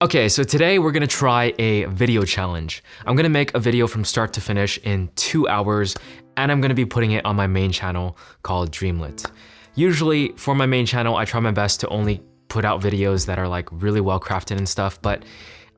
Okay, so today we're gonna try a video challenge. I'm gonna make a video from start to finish in 2 hours, and I'm gonna be putting it on my main channel called Dreamlit. Usually for my main channel, I try my best to only put out videos that are like really well crafted and stuff, but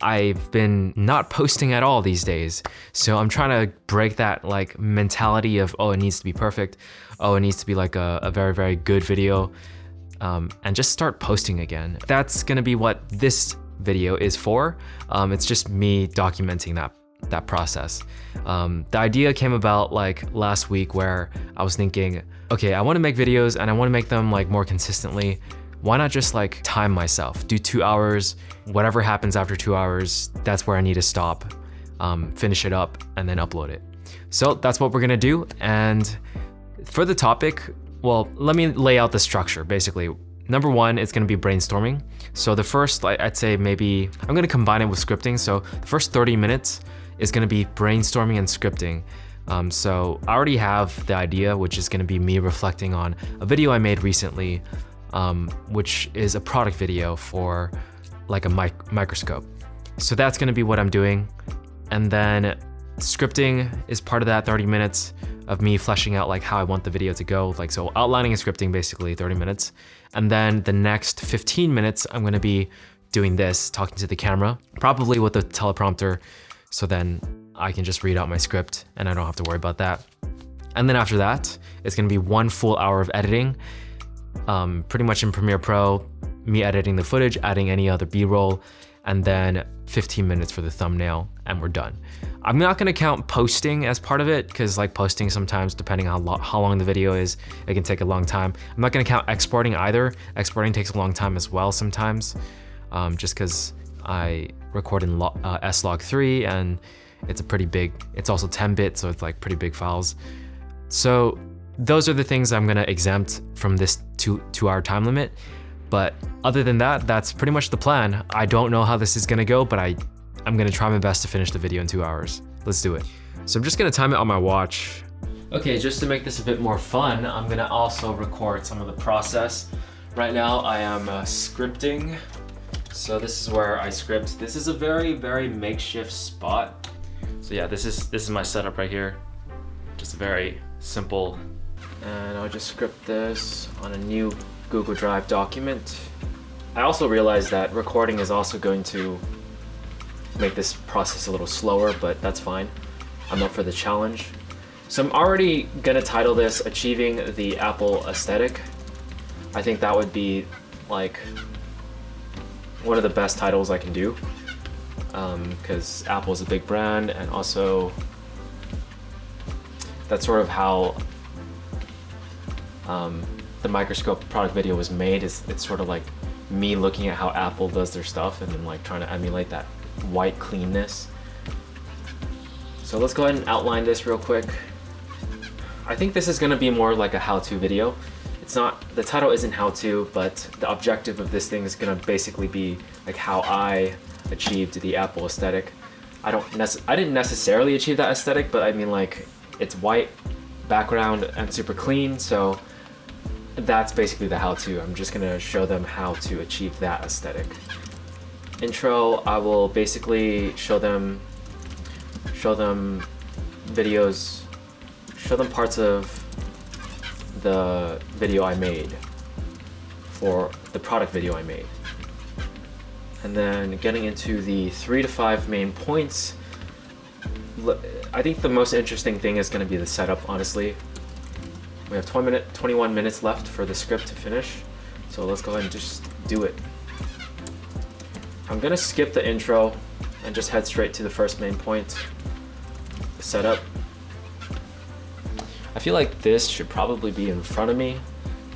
I've been not posting at all these days. So I'm trying to break that like mentality of, oh, it needs to be perfect. Oh, it needs to be like a very, very good video, and just start posting again. That's gonna be what this video is for. It's just me documenting that process. The idea came about like last week where I was thinking, okay, I wanna make videos and I wanna make them like more consistently. Why not just like time myself, do 2 hours, whatever happens after 2 hours, that's where I need to stop, finish it up and then upload it. So that's what we're gonna do. And for the topic, well, let me lay out the structure basically. Number one, it's gonna be brainstorming. So the first, I'd say maybe, I'm gonna combine it with scripting. So the first 30 minutes is gonna be brainstorming and scripting. So I already have the idea, which is gonna be me reflecting on a video I made recently, which is a product video for like a microscope. So that's gonna be what I'm doing. And then scripting is part of that 30 minutes of me fleshing out like how I want the video to go. Like, so outlining and scripting basically 30 minutes. And then the next 15 minutes, I'm gonna be doing this, talking to the camera, probably with a teleprompter. So then I can just read out my script and I don't have to worry about that. And then after that, it's gonna be 1 full hour of editing, pretty much in Premiere Pro, me editing the footage, adding any other B-roll, and then 15 minutes for the thumbnail, and we're done. I'm not gonna count posting as part of it, because like posting sometimes, depending on how long the video is, it can take a long time. I'm not gonna count exporting either. Exporting takes a long time as well sometimes, just because I record in S-Log3, and it's a pretty big, it's also 10-bit, so it's like pretty big files. So those are the things I'm gonna exempt from this two-hour time limit. But other than that, that's pretty much the plan. I don't know how this is gonna go, but I'm gonna try my best to finish the video in 2 hours. Let's do it. So I'm just gonna time it on my watch. Okay, just to make this a bit more fun, I'm gonna also record some of the process. Right now I am scripting. So this is where I script. This is a very, very makeshift spot. So yeah, this is my setup right here. Just very simple. And I'll just script this on a new Google Drive document. I also realized that recording is also going to make this process a little slower, but that's fine. I'm up for the challenge. So I'm already gonna title this Achieving the Apple Aesthetic. I think that would be like one of the best titles I can do, because Apple is a big brand, and also that's sort of how the microscope product video was made. It's sort of like me looking at how Apple does their stuff and then like trying to emulate that white cleanness. So let's go ahead and outline this real quick. I think this is gonna be more like a how-to video. It's not, the title isn't how-to, but the objective of this thing is gonna basically be like how I achieved the Apple aesthetic. I didn't necessarily achieve that aesthetic, but I mean like it's white background and super clean, so that's basically the how-to. I'm just gonna show them how to achieve that aesthetic. Intro, I will basically show them videos, show them parts of the video I made, for the product video I made. And then getting into the 3 to 5 main points. I think the most interesting thing is gonna be the setup, honestly. We have 21 minutes left for the script to finish, so let's go ahead and just do it. I'm gonna skip the intro and just head straight to the first main point, the setup. I feel like this should probably be in front of me,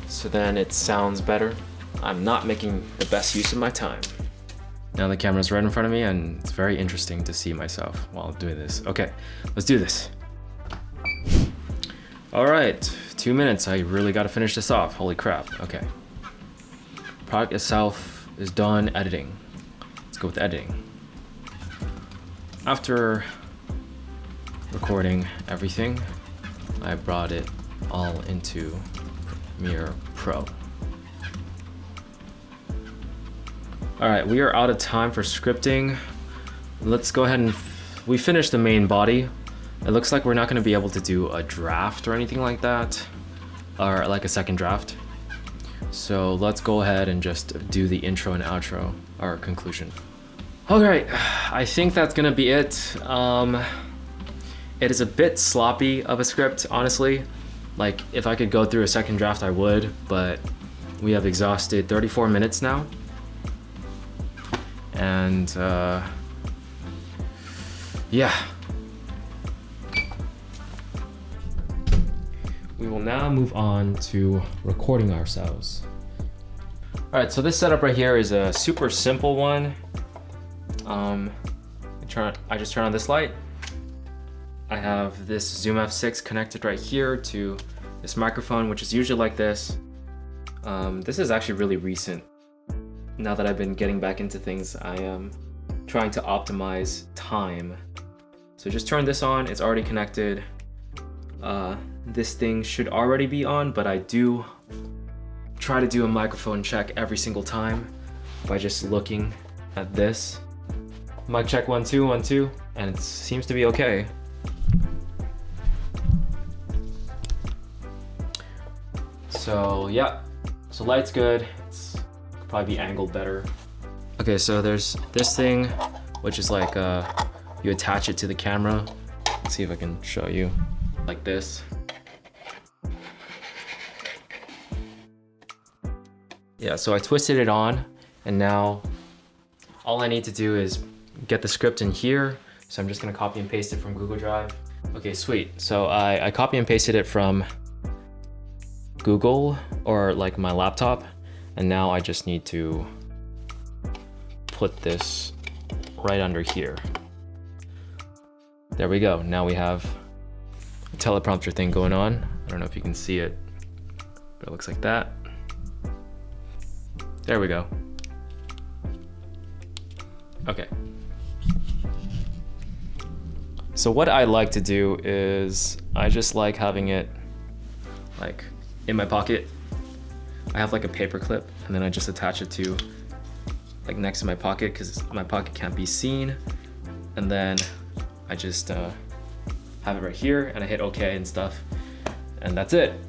so then it sounds better. I'm not making the best use of my time. Now the camera's right in front of me, and it's very interesting to see myself while doing this. Okay, let's do this. All right, 2 minutes. I really got to finish this off. Holy crap. Okay. Product itself is done editing. Let's go with editing. After recording everything, I brought it all into Premiere Pro. All right, we are out of time for scripting. Let's go ahead and we finished the main body. It looks like we're not gonna be able to do a draft or anything like that, or like a second draft. So let's go ahead and just do the intro and outro, or conclusion. All right, I think that's gonna be it. It is a bit sloppy of a script, honestly. Like, if I could go through a second draft, I would, but we have exhausted 34 minutes now. And yeah. We will now move on to recording ourselves. All right, so this setup right here is a super simple one. I just turn on this light. I have this Zoom F6 connected right here to this microphone, which is usually like this. This is actually really recent. Now that I've been getting back into things, I am trying to optimize time. So just turn this on, it's already connected. This thing should already be on, but I do try to do a microphone check every single time by just looking at this. Mic check 1 2 1 2, and it seems to be okay. So yeah, so light's good. It's could probably be angled better. Okay, so there's this thing, which is like you attach it to the camera. Let's see if I can show you like this. Yeah, so I twisted it on, and now all I need to do is get the script in here. So I'm just gonna copy and paste it from Google Drive. Okay, sweet. So I copy and pasted it from Google or like my laptop, and now I just need to put this right under here. There we go. Now we have a teleprompter thing going on. I don't know if you can see it, but it looks like that. There we go. Okay. So what I like to do is I just like having it like in my pocket. I have like a paper clip, and then I just attach it to like next to my pocket because my pocket can't be seen. And then I just have it right here, and I hit OK and stuff. And that's it.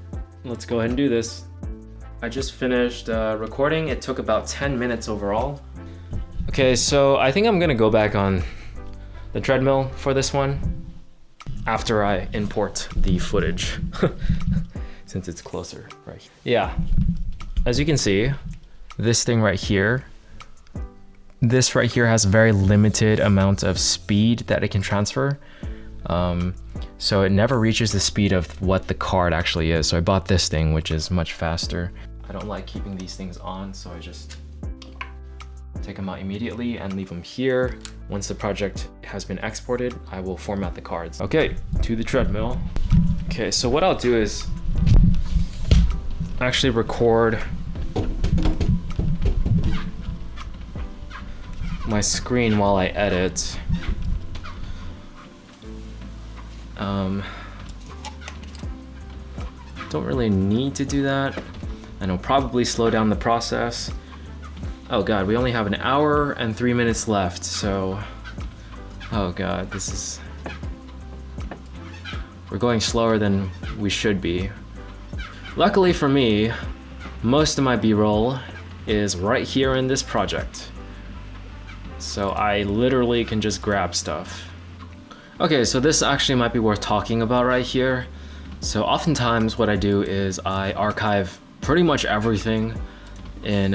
Let's go ahead and do this. I just finished recording. It took about 10 minutes overall. Okay, so I think I'm gonna go back on the treadmill for this one after I import the footage since it's closer right here. Yeah, as you can see, this thing right here, this right here has a very limited amount of speed that it can transfer. So it never reaches the speed of what the card actually is. So I bought this thing, which is much faster. I don't like keeping these things on, so I just take them out immediately and leave them here. Once the project has been exported, I will format the cards. Okay, to the treadmill. Okay, so what I'll do is actually record my screen while I edit. Don't really need to do that, and it'll probably slow down the process. Oh god, we only have an hour and 3 minutes left, so oh god, we're going slower than we should be. Luckily for me, most of my B-roll is right here in this project, so I literally can just grab stuff. Okay, so this actually might be worth talking about right here. So oftentimes what I do is I archive pretty much everything in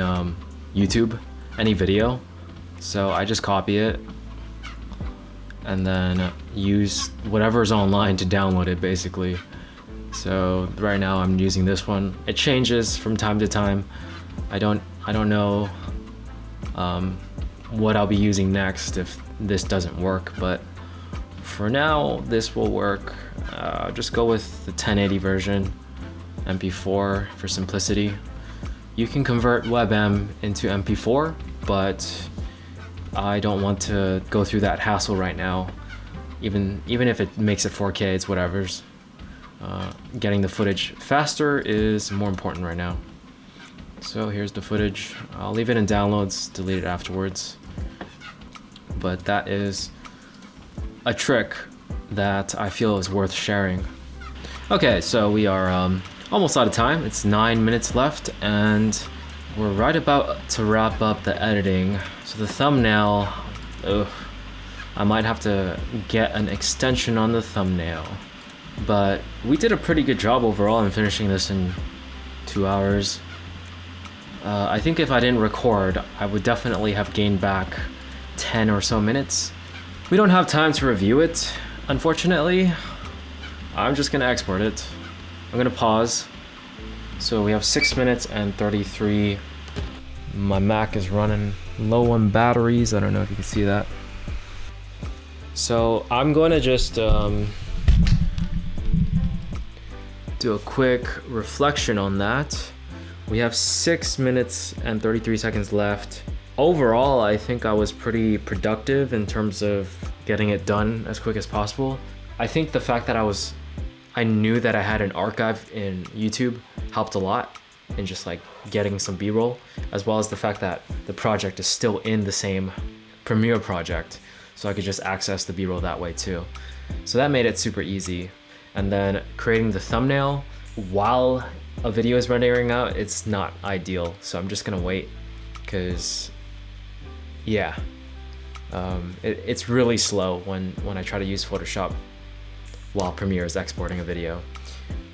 YouTube, any video. So I just copy it and then use whatever's online to download it basically. So right now I'm using this one. It changes from time to time. I don't know what I'll be using next if this doesn't work, but for now this will work. Just go with the 1080 version, MP4 for simplicity. You can convert WebM into MP4, but I don't want to go through that hassle right now. Even if it makes it 4K, it's whatever's. Getting the footage faster is more important right now. So here's the footage. I'll leave it in downloads, delete it afterwards. But that is a trick that I feel is worth sharing. Okay, so we are almost out of time. It's 9 minutes left and we're right about to wrap up the editing. So the thumbnail, I might have to get an extension on the thumbnail. But we did a pretty good job overall in finishing this in 2 hours. I think if I didn't record, I would definitely have gained back 10 or so minutes. We don't have time to review it, unfortunately. I'm just gonna export it. I'm gonna pause. So we have 6 minutes and 33. My Mac is running low on batteries. I don't know if you can see that. So I'm going to just do a quick reflection on that. We have 6 minutes and 33 seconds left. Overall, I think I was pretty productive in terms of getting it done as quick as possible. I think the fact that I knew that I had an archive in YouTube helped a lot in just like getting some B-roll, as well as the fact that the project is still in the same Premiere project, so I could just access the B-roll that way too. So that made it super easy. And then creating the thumbnail while a video is rendering out, it's not ideal. So I'm just gonna wait, because yeah, it's really slow when I try to use Photoshop while Premiere is exporting a video.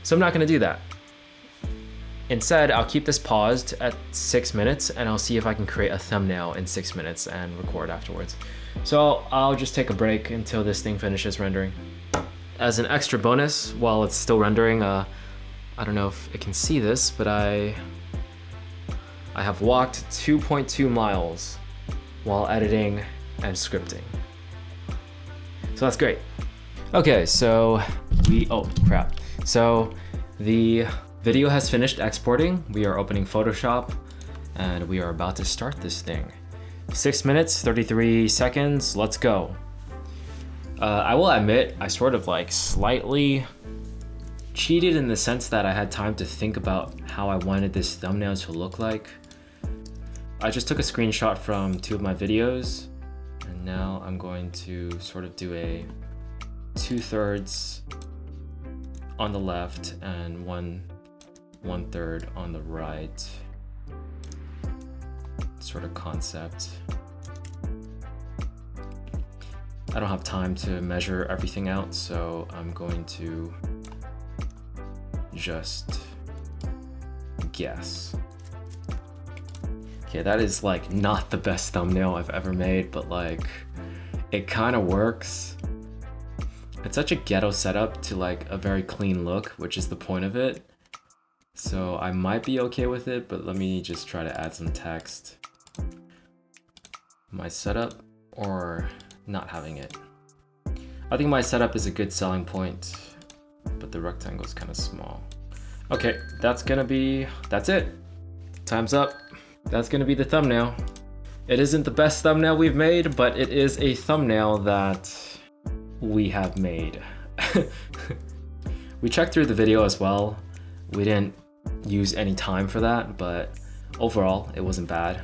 So I'm not gonna do that. Instead, I'll keep this paused at 6 minutes and I'll see if I can create a thumbnail in 6 minutes and record afterwards. So I'll just take a break until this thing finishes rendering. As an extra bonus, while it's still rendering, I don't know if it can see this, but I have walked 2.2 miles while editing and scripting. So that's great. Okay, so oh crap. So the video has finished exporting. We are opening Photoshop and we are about to start this thing. 6 minutes, 33 seconds, let's go. I will admit, I sort of like slightly cheated in the sense that I had time to think about how I wanted this thumbnail to look like. I just took a screenshot from 2 of my videos, and now I'm going to sort of do a 2/3 on the left and 1/3 on the right sort of concept. I don't have time to measure everything out, so I'm going to just guess. Okay, that is like not the best thumbnail I've ever made, but like it kind of works. It's such a ghetto setup to like a very clean look, which is the point of it. So I might be okay with it, but let me just try to add some text. My setup or not having it. I think my setup is a good selling point, but the rectangle is kind of small. Okay, that's it. Time's up. That's gonna be the thumbnail. It isn't the best thumbnail we've made, but it is a thumbnail that we have made. We checked through the video as well. We didn't use any time for that, but overall, it wasn't bad.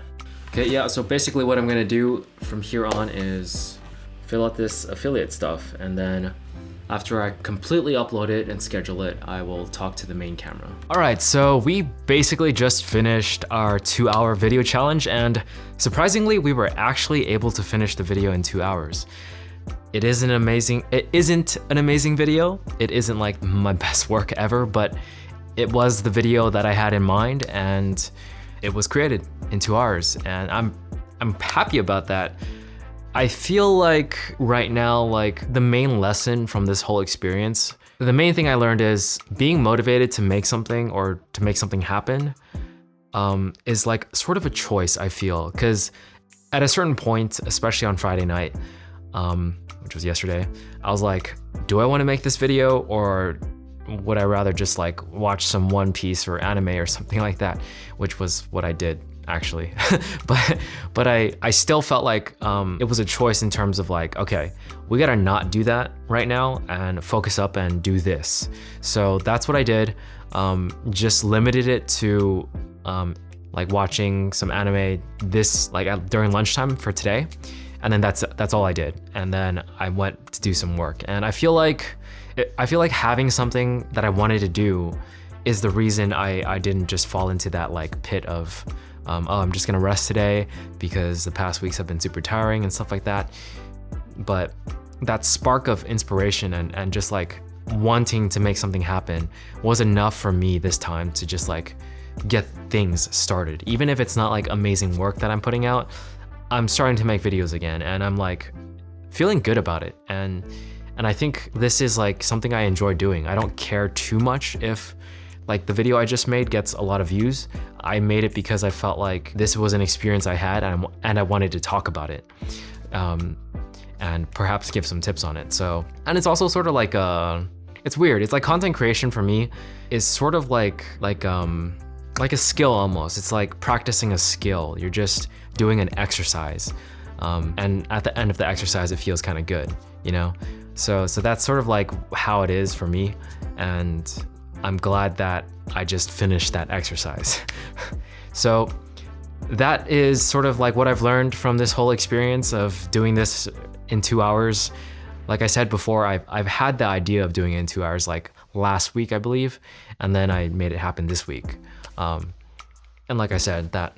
Okay, yeah, so basically what I'm gonna do from here on is fill out this affiliate stuff, and then after I completely upload it and schedule it, I will talk to the main camera. All right, so we basically just finished our 2-hour video challenge, and surprisingly, we were actually able to finish the video in 2 hours. It isn't an amazing video. It isn't like my best work ever, but it was the video that I had in mind, and it was created in 2 hours, and I'm happy about that. I feel like right now, like the main lesson from this whole experience, the main thing I learned is being motivated to make something or to make something happen is like sort of a choice, I feel. Because at a certain point, especially on Friday night, which was yesterday, I was like, do I want to make this video, or would I rather just like watch some One Piece or anime or something like that, which was what I did actually. but I still felt like it was a choice in terms of like, okay, we gotta not do that right now and focus up and do this. So that's what I did. Just limited it to like watching some anime during lunchtime for today, and then that's all I did. And then I went to do some work, and I feel like having something that I wanted to do is the reason I didn't just fall into that like pit of oh, I'm just gonna rest today because the past weeks have been super tiring and stuff like that. But that spark of inspiration and just like wanting to make something happen was enough for me this time to just like get things started. Even if it's not like amazing work that I'm putting out, I'm starting to make videos again, and I'm like feeling good about it. And I think this is like something I enjoy doing. I don't care too much if like the video I just made gets a lot of views. I made it because I felt like this was an experience I had, and I wanted to talk about it, and perhaps give some tips on it. So, and it's also sort of like it's weird. It's like content creation for me is sort of like a skill almost. It's like practicing a skill. You're just doing an exercise, and at the end of the exercise, it feels kind of good, you know? So that's sort of like how it is for me, and I'm glad that I just finished that exercise. So that is sort of like what I've learned from this whole experience of doing this in 2 hours. Like I said before, I've had the idea of doing it in 2 hours like last week, I believe, and then I made it happen this week. And like I said, that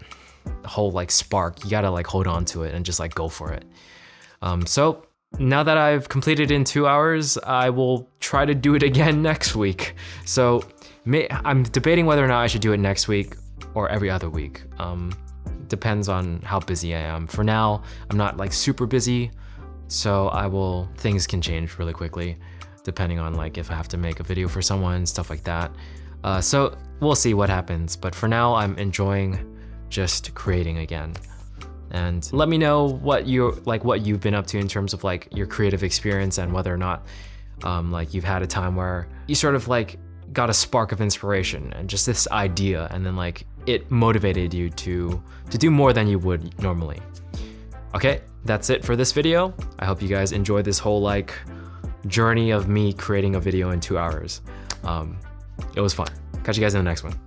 whole like spark, you gotta like hold on to it and just like go for it. So now that I've completed in 2 hours, I will try to do it again next week. So I'm debating whether or not I should do it next week or every other week. Depends on how busy I am. For now, I'm not like super busy, so things can change really quickly depending on like if I have to make a video for someone, stuff like that. So we'll see what happens, but for now I'm enjoying just creating again. And let me know what you've been up to in terms of like your creative experience, and whether or not like you've had a time where you sort of like got a spark of inspiration and just this idea, and then like it motivated you to do more than you would normally. Okay, that's it for this video. I hope you guys enjoyed this whole like journey of me creating a video in 2 hours. It was fun. Catch you guys in the next one.